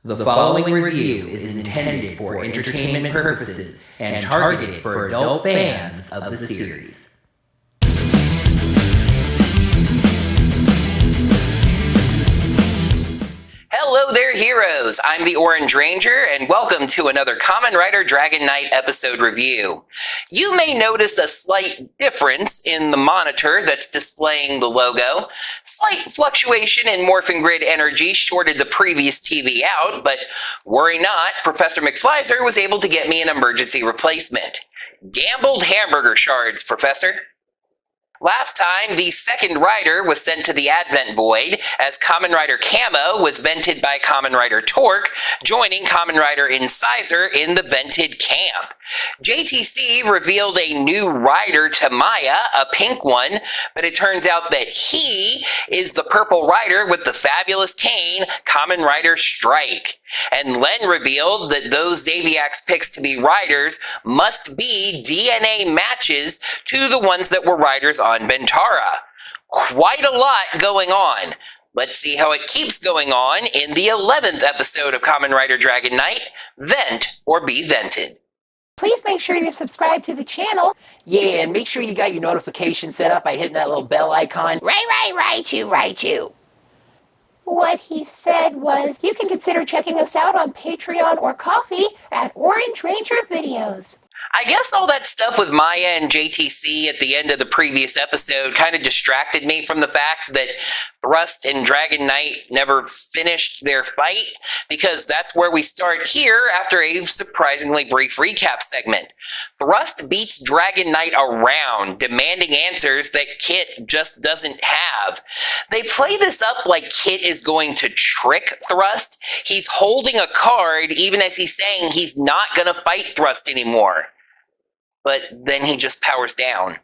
The following review is intended for entertainment purposes and targeted for adult fans of the series. Hello there, heroes! I'm the Orange Ranger, and welcome to another Kamen Rider Dragon Knight episode review. You may notice a slight difference in the monitor that's displaying the logo. Slight fluctuation in morphing grid energy shorted the previous TV out, but worry not, Professor McFlyzer was able to get me an emergency replacement. Gambled hamburger shards, Professor. Last time, the second rider was sent to the Advent Void, as Kamen Rider Camo was vented by Kamen Rider Torque, joining Kamen Rider Incisor in the vented camp. JTC revealed a new rider to Maya, a pink one, but it turns out that he is the purple rider with the fabulous cane, Kamen Rider Strike. And Len revealed that those Xaviax picks to be riders must be DNA matches to the ones that were riders on Bentara. Quite a lot going on. Let's see how it keeps going on in the 11th episode of Kamen Rider Dragon Knight, Vent or Be Vented. Please make sure you're subscribed to the channel. Yeah, and make sure you got your notifications set up by hitting that little bell icon. Right you. What he said was, you can consider checking us out on Patreon or Ko-fi at Orange Ranger Videos. I guess all that stuff with Maya and JTC at the end of the previous episode kind of distracted me from the fact that Thrust and Dragon Knight never finished their fight, because that's where we start here after a surprisingly brief recap segment. Thrust beats Dragon Knight around, demanding answers that Kit just doesn't have. They play this up like Kit is going to trick Thrust. He's holding a card even as he's saying he's not going to fight Thrust anymore. But then he just powers down.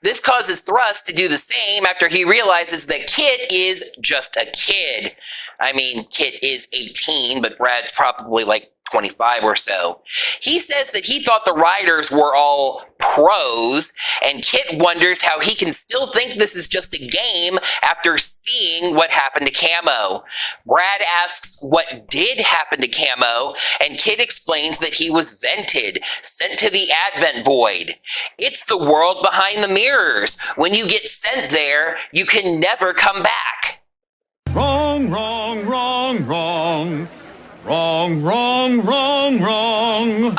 This causes Thrust to do the same after he realizes that Kit is just a kid. I mean, Kit is 18, but Brad's probably like 25 or so. He says that he thought the riders were all pros, and Kit wonders how he can still think this is just a game after seeing what happened to Camo. Brad asks what did happen to Camo, and Kit explains that he was vented, sent to the Advent Void. It's the world behind the mirrors. When you get sent there, you can never come back. Wrong.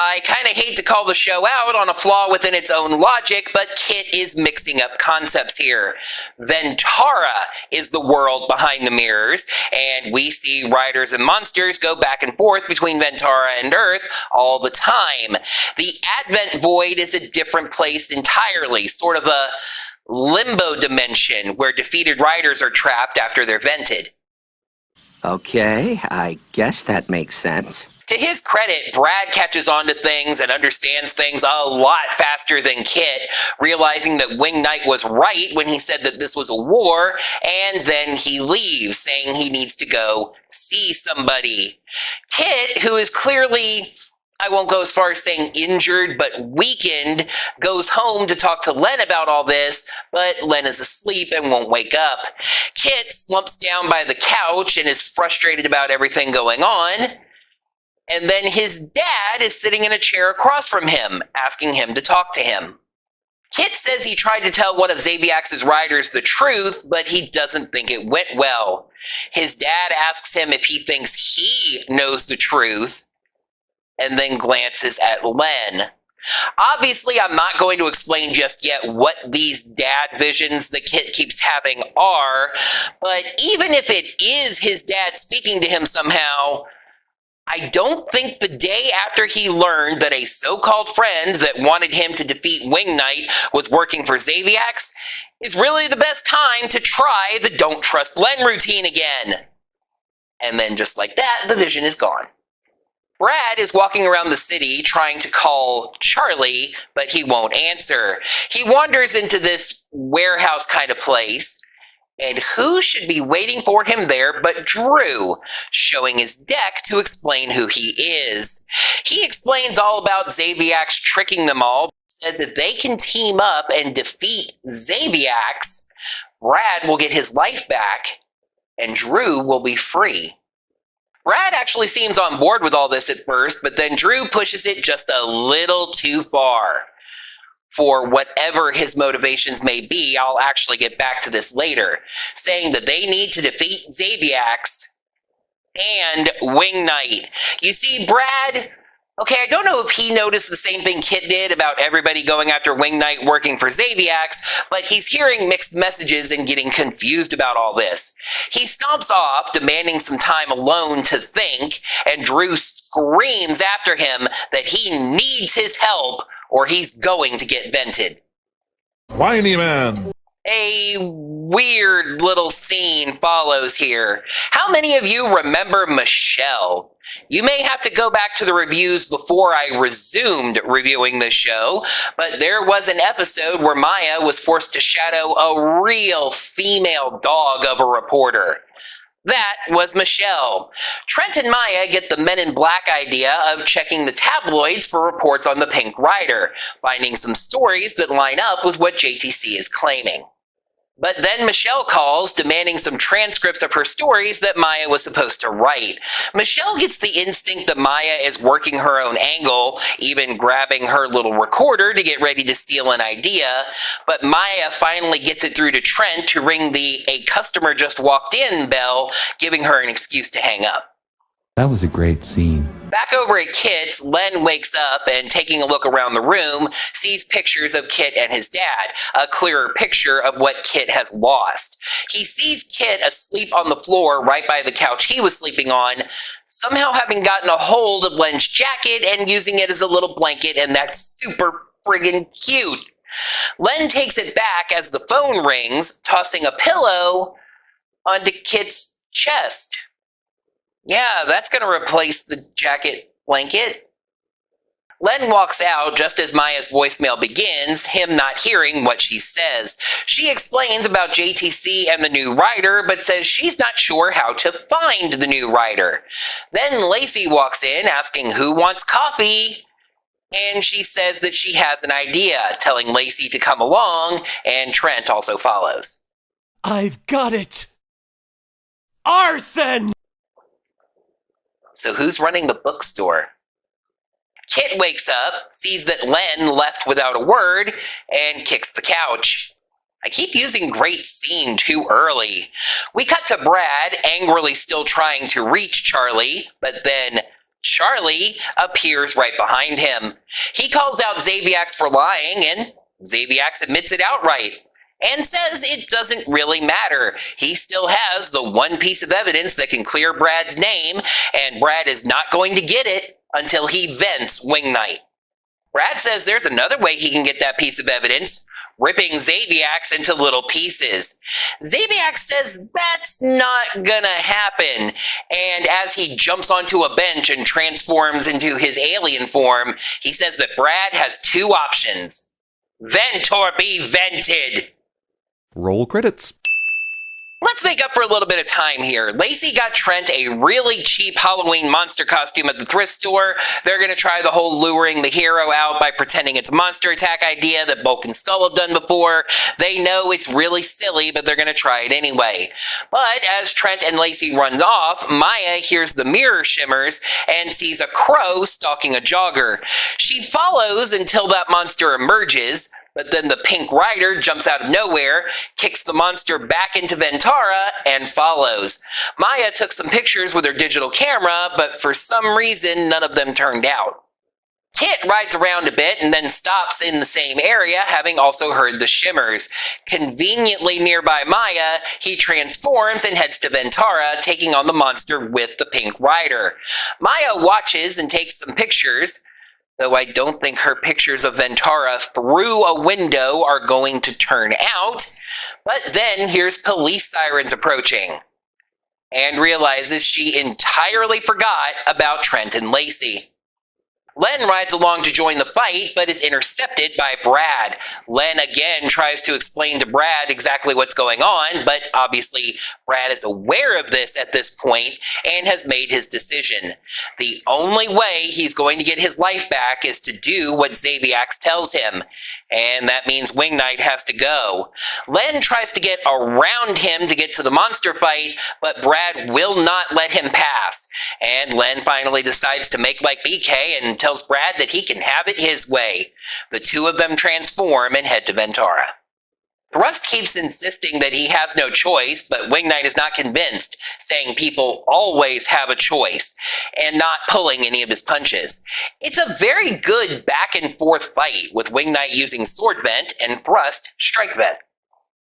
I kind of hate to call the show out on a flaw within its own logic, but Kit is mixing up concepts here. Ventara is the world behind the mirrors, and we see riders and monsters go back and forth between Ventara and Earth all the time. The Advent Void is a different place entirely, sort of a limbo dimension where defeated riders are trapped after they're vented. Okay, I guess that makes sense. To his credit, Brad catches on to things and understands things a lot faster than Kit, realizing that Wing Knight was right when he said that this was a war, and then he leaves, saying he needs to go see somebody. Kit, who is clearly, I won't go as far as saying injured, but weakened, goes home to talk to Len about all this, but Len is asleep and won't wake up. Kit slumps down by the couch and is frustrated about everything going on. And then his dad is sitting in a chair across from him, asking him to talk to him. Kit says he tried to tell one of Xaviax's riders the truth, but he doesn't think it went well. His dad asks him if he thinks he knows the truth, and then glances at Len. Obviously, I'm not going to explain just yet what these dad visions that Kit keeps having are, but even if it is his dad speaking to him somehow, I don't think the day after he learned that a so-called friend that wanted him to defeat Wing Knight was working for Xaviax is really the best time to try the Don't Trust Len routine again. And then just like that, the vision is gone. Brad is walking around the city trying to call Charlie, but he won't answer. He wanders into this warehouse kind of place, and who should be waiting for him there but Drew, showing his deck to explain who he is. He explains all about Xaviax tricking them all, says if they can team up and defeat Xaviax, Brad will get his life back, and Drew will be free. Brad actually seems on board with all this at first, but then Drew pushes it just a little too far. For whatever his motivations may be, I'll actually get back to this later, saying that they need to defeat Xaviax and Wing Knight. You see, Brad, okay, I don't know if he noticed the same thing Kit did about everybody going after Wing Knight working for Xaviax, but he's hearing mixed messages and getting confused about all this. He stomps off, demanding some time alone to think, and Drew screams after him that he needs his help or he's going to get vented. Whiny man. A weird little scene follows here. How many of you remember Michelle? You may have to go back to the reviews before I resumed reviewing this show, but there was an episode where Maya was forced to shadow a real female dog of a reporter. That was Michelle. Trent and Maya get the Men in Black idea of checking the tabloids for reports on the Pink Rider, finding some stories that line up with what JTC is claiming. But then Michelle calls, demanding some transcripts of her stories that Maya was supposed to write. Michelle gets the instinct that Maya is working her own angle, even grabbing her little recorder to get ready to steal an idea. But Maya finally gets it through to Trent to ring the "a customer just walked in" bell, giving her an excuse to hang up. That was a great scene. Back over at Kit's, Len wakes up and, taking a look around the room, sees pictures of Kit and his dad, a clearer picture of what Kit has lost. He sees Kit asleep on the floor right by the couch he was sleeping on, somehow having gotten a hold of Len's jacket and using it as a little blanket, and that's super friggin' cute. Len takes it back as the phone rings, tossing a pillow onto Kit's chest. Yeah, that's going to replace the jacket blanket. Len walks out just as Maya's voicemail begins, him not hearing what she says. She explains about JTC and the new rider, but says she's not sure how to find the new rider. Then Lacey walks in, asking who wants coffee, and she says that she has an idea, telling Lacey to come along, and Trent also follows. I've got it! Arson! So who's running the bookstore? Kit wakes up, sees that Len left without a word, and kicks the couch. I keep using great scene too early. We cut to Brad, angrily still trying to reach Charlie, but then Charlie appears right behind him. He calls out Xaviax for lying, and Xaviax admits it outright, and says it doesn't really matter. He still has the one piece of evidence that can clear Brad's name, and Brad is not going to get it until he vents Wing Knight. Brad says there's another way he can get that piece of evidence, ripping Xaviax into little pieces. Xaviax says that's not gonna happen, and as he jumps onto a bench and transforms into his alien form, he says that Brad has two options: vent or be vented. Roll credits. Let's make up for a little bit of time here. Lacey got Trent a really cheap Halloween monster costume at the thrift store. They're going to try the whole luring the hero out by pretending it's a monster attack idea that Bulk and Skull have done before. They know it's really silly, but they're going to try it anyway. But as Trent and Lacey run off, Maya hears the mirror shimmers and sees a crow stalking a jogger. She follows until that monster emerges, but then the Pink Rider jumps out of nowhere, kicks the monster back into Ventara, and follows. Maya took some pictures with her digital camera, but for some reason, none of them turned out. Kit rides around a bit and then stops in the same area, having also heard the shimmers. Conveniently nearby Maya, he transforms and heads to Ventara, taking on the monster with the Pink Rider. Maya watches and takes some pictures, though I don't think her pictures of Ventara through a window are going to turn out. But then here's police sirens approaching, and realizes she entirely forgot about Trent and Lacey. Len rides along to join the fight, but is intercepted by Brad. Len again tries to explain to Brad exactly what's going on, but obviously Brad is aware of this at this point and has made his decision. The only way he's going to get his life back is to do what Xaviax tells him. and that means Wing Knight has to go. Len tries to get around him to get to the monster fight, but Brad will not let him pass. And Len finally decides to make like BK and tells Brad that he can have it his way. The two of them transform and head to Ventara. Thrust keeps insisting that he has no choice, but Wing Knight is not convinced, saying people always have a choice, and not pulling any of his punches. It's a very good back and forth fight, with Wing Knight using Sword Vent and Thrust Strike Vent.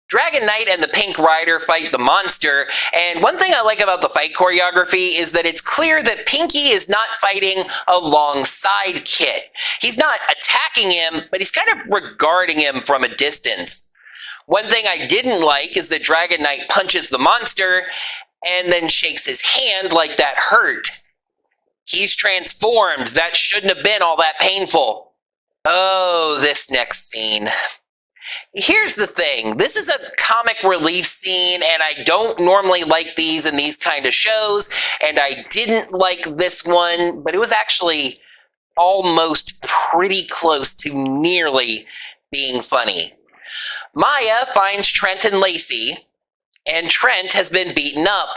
Dragon Knight and the Pink Rider fight the monster, and one thing I like about the fight choreography is that it's clear that Pinky is not fighting alongside Kit. He's not attacking him, but he's kind of regarding him from a distance. One thing I didn't like is that Dragon Knight punches the monster and then shakes his hand like that hurt. He's transformed. That shouldn't have been all that painful. Oh, this next scene. Here's the thing. This is a comic relief scene, and I don't normally like these in these kind of shows, and I didn't like this one, but it was actually almost pretty close to nearly being funny. Maya finds Trent and Lacey, and Trent has been beaten up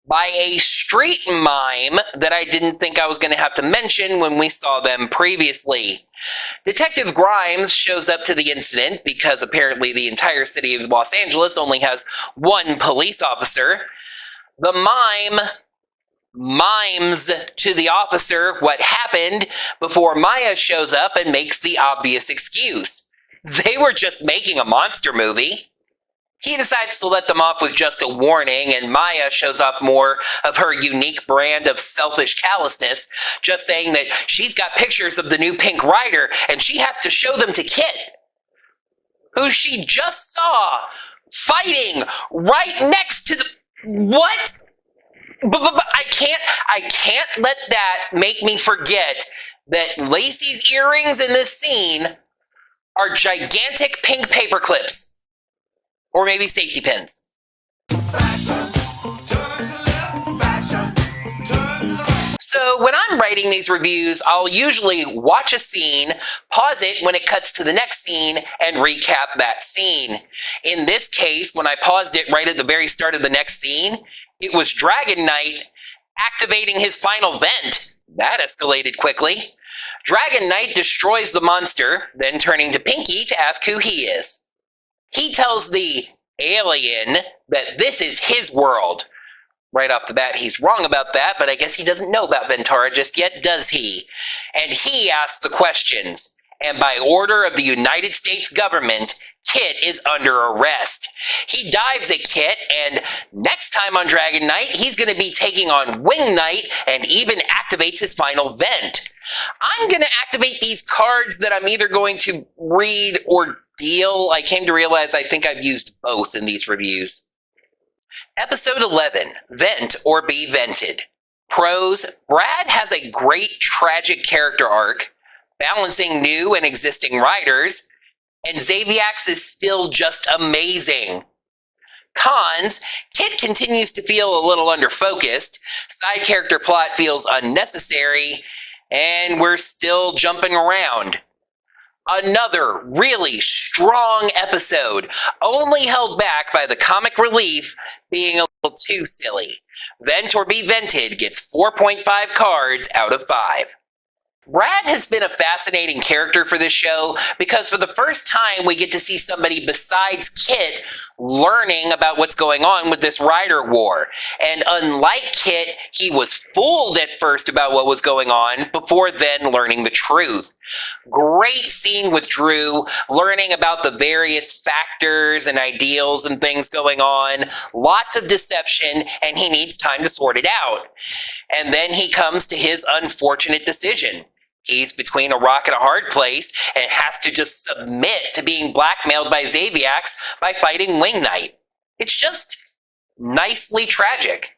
by a street mime that I didn't think I was going to have to mention when we saw them previously. Detective Grimes shows up to the incident because apparently the entire city of Los Angeles only has one police officer. The mime mimes to the officer what happened before Maya shows up and makes the obvious excuse. They were just making a monster movie. He decides to let them off with just a warning, and Maya shows off more of her unique brand of selfish callousness, just saying that she's got pictures of the new Pink Rider, and she has to show them to Kit, who she just saw fighting right next to the... What? But I can't let that make me forget that Lacey's earrings in this scene are gigantic pink paper clips. Or maybe safety pins. So when I'm writing these reviews, I'll usually watch a scene, pause it when it cuts to the next scene, and recap that scene. In this case, when I paused it right at the very start of the next scene, it was Dragon Knight activating his final vent. That escalated quickly. Dragon Knight destroys the monster, then turning to Pinky to ask who he is. He tells the alien that this is his world. Right off the bat, he's wrong about that, but I guess he doesn't know about Ventara just yet, does he? And he asks the questions. And by order of the United States government, Kit is under arrest. He dives at Kit, and next time on Dragon Knight, he's going to be taking on Wing Knight and even activates his final vent. I'm going to activate these cards that I'm either going to read or deal. I came to realize I think I've used both in these reviews. Episode 11, Vent or Be Vented. Pros, Brad has a great tragic character arc, balancing new and existing riders, and Xaviax is still just amazing. Cons, Kit continues to feel a little underfocused, side character plot feels unnecessary, and we're still jumping around. Another really strong episode, only held back by the comic relief being a little too silly. Vent or Be Vented gets 4.5 cards out of 5. Brad has been a fascinating character for this show because for the first time we get to see somebody besides Kit learning about what's going on with this rider war. And unlike Kit, he was fooled at first about what was going on before then learning the truth. Great scene with Drew, learning about the various factors and ideals and things going on. Lots of deception, and he needs time to sort it out. And then he comes to his unfortunate decision. He's between a rock and a hard place and has to just submit to being blackmailed by Xaviax by fighting Wing Knight. It's just nicely tragic.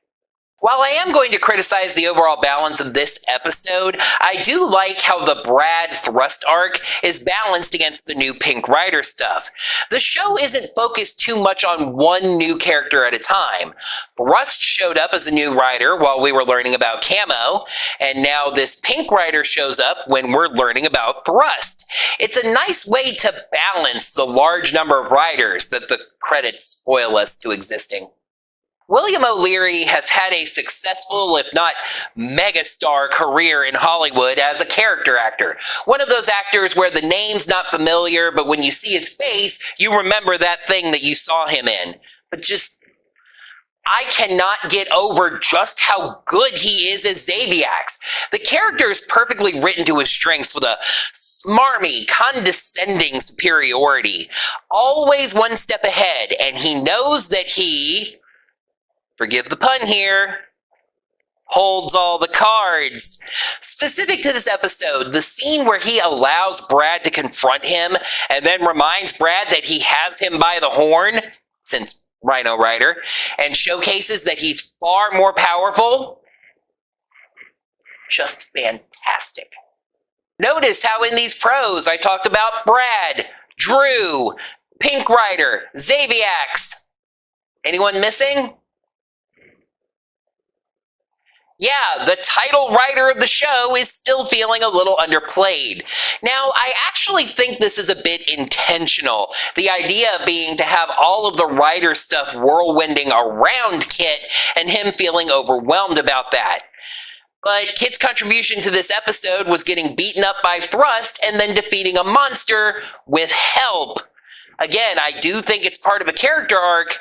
While I am going to criticize the overall balance of this episode, I do like how the Brad thrust arc is balanced against the new Pink Rider stuff. The show isn't focused too much on one new character at a time. Thrust showed up as a new rider while we were learning about Camo, and now this Pink Rider shows up when we're learning about Thrust. It's a nice way to balance the large number of riders that the credits spoil us to existing. William O'Leary has had a successful, if not megastar career in Hollywood as a character actor. One of those actors where the name's not familiar, but when you see his face, you remember that thing that you saw him in. But I cannot get over just how good he is as Xaviax. The character is perfectly written to his strengths with a smarmy, condescending superiority. Always one step ahead, and he knows that he... forgive the pun here, holds all the cards. Specific to this episode, the scene where he allows Brad to confront him and then reminds Brad that he has him by the horn, since Rhino Rider, and showcases that he's far more powerful, just fantastic. Notice how in these pros I talked about Brad, Drew, Pink Rider, Xaviax. Anyone missing? Yeah, the title writer of the show is still feeling a little underplayed. Now, I actually think this is a bit intentional. The idea being to have all of the writer stuff whirlwinding around Kit and him feeling overwhelmed about that. But Kit's contribution to this episode was getting beaten up by Thrust and then defeating a monster with help. Again, I do think it's part of a character arc.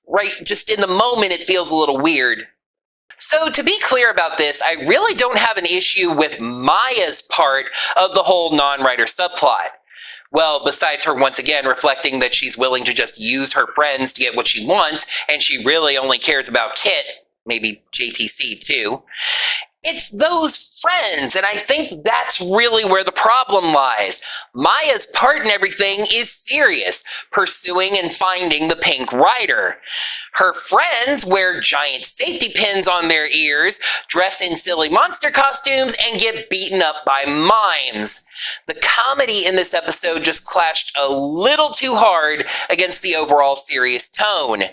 Right, just in the moment it feels a little weird. So to be clear about this, I really don't have an issue with Maya's part of the whole non-writer subplot. Well, besides her once again reflecting that she's willing to just use her friends to get what she wants, and she really only cares about Kit, maybe JTC too. It's those friends, and I think that's really where the problem lies. Maya's part in everything is serious, pursuing and finding the Pink Rider. Her friends wear giant safety pins on their ears, dress in silly monster costumes, and get beaten up by mimes. The comedy in this episode just clashed a little too hard against the overall serious tone.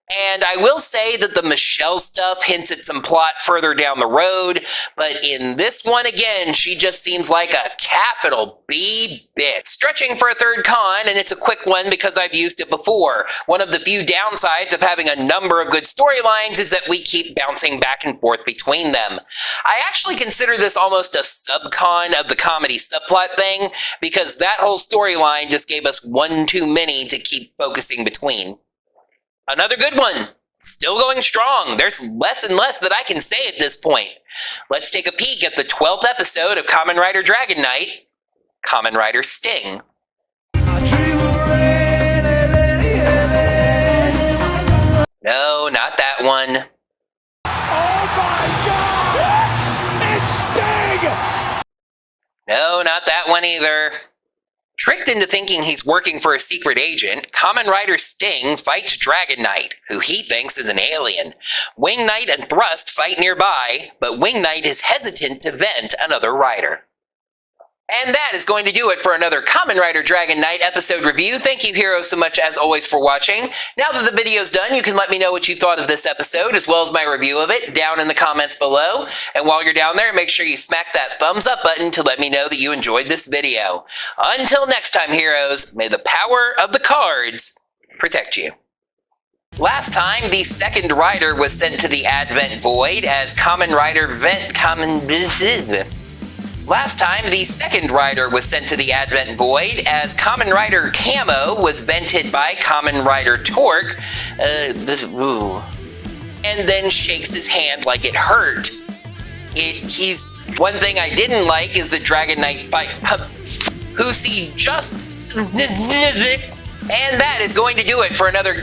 And I will say that the Michelle stuff hints at some plot further down the road, but in this one again, she just seems like a capital B bitch. Stretching for a third con, and it's a quick one because I've used it before. One of the few downsides of having a number of good storylines is that we keep bouncing back and forth between them. I actually consider this almost a sub-con of the comedy subplot thing, because that whole storyline just gave us one too many to keep focusing between. Another good one. Still going strong. There's less and less that I can say at this point. Let's take a peek at the 12th episode of Kamen Rider Dragon Knight, Kamen Rider Sting. No, not that one. Oh my God! It's Sting! No, not that one either. Tricked into thinking he's working for a secret agent, Kamen Rider Sting fights Dragon Knight, who he thinks is an alien. Wing Knight and Thrust fight nearby, but Wing Knight is hesitant to vent another rider. And that is going to do it for another Kamen Rider Dragon Knight episode review. Thank you, heroes, so much as always for watching. Now that the video's done, you can let me know what you thought of this episode, as well as my review of it, down in the comments below. And while you're down there, make sure you smack that thumbs up button to let me know that you enjoyed this video. Until next time, heroes, may the power of the cards protect you. Last time, the second rider was sent to the Advent Void as Kamen Rider Last time, the second rider was sent to the Advent Void as Kamen Rider Camo was vented by Kamen Rider Torque, and then shakes his hand like it hurt. One thing I didn't like is the Dragon Knight fight, who see just, and that is going to do it for another,